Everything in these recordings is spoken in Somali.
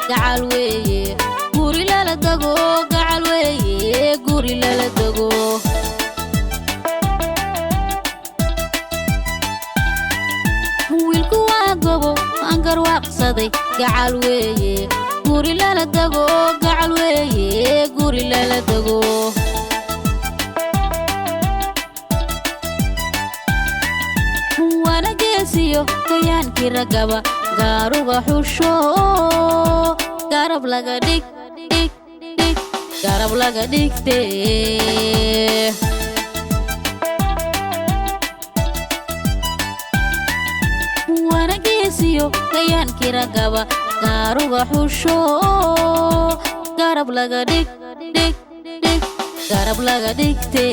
gacal weeye guri lala dago gacal weeye guri lala dago wiilku waa gobo aan garwaaqsaday gacal weeye guri lala dago gacal weeye guri lala dago wana geesiyo kayaankii ragaba gaaruga xusho garab laga dhig garab laga dhigte wana geesiyo kayaankii ragaba gaaruga xusho garab laga dhig garab laga dhigte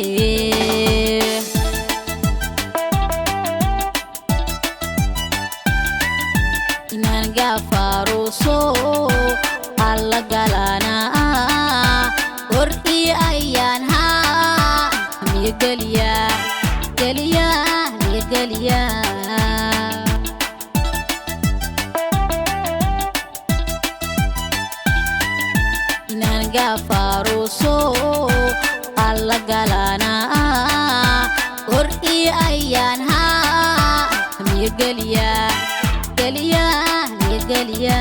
inaan gaafaruso alla galana hor ii ayaan haa miya geliya geliya miya geliya inaan gaafaruso alla galana hor ii ayaan haa miya geliya geliya miya geliya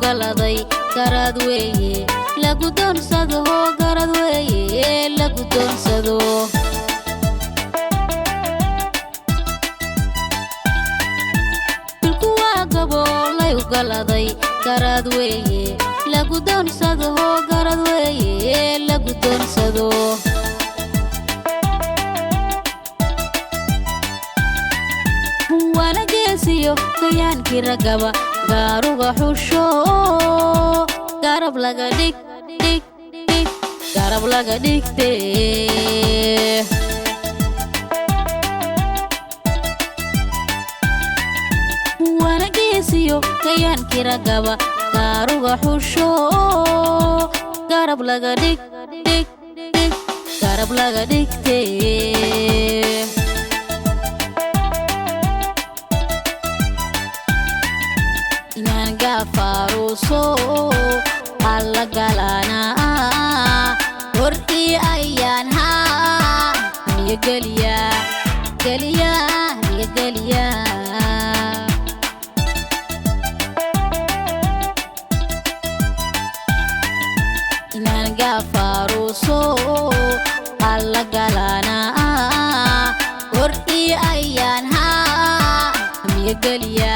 galaday garad weeye lagu doonsado garad weeye lagu doonsado kuwa gaboolay u galaday garad weeye lagu doonsado garad weeye lagu doonsado wana geesiyo kayaankii ragaba gaaruga xusho garab laga dhig garab laga dhigte wana geesiyo kayaankii ragaba gaaruga xusho garab laga dhig garab laga dhigte inaan gaafaruso alla galana hor ii ayaan haa miya geliya geliya miya geliya inaan gaafaruso alla galana hor ii ayaan haa miya geliya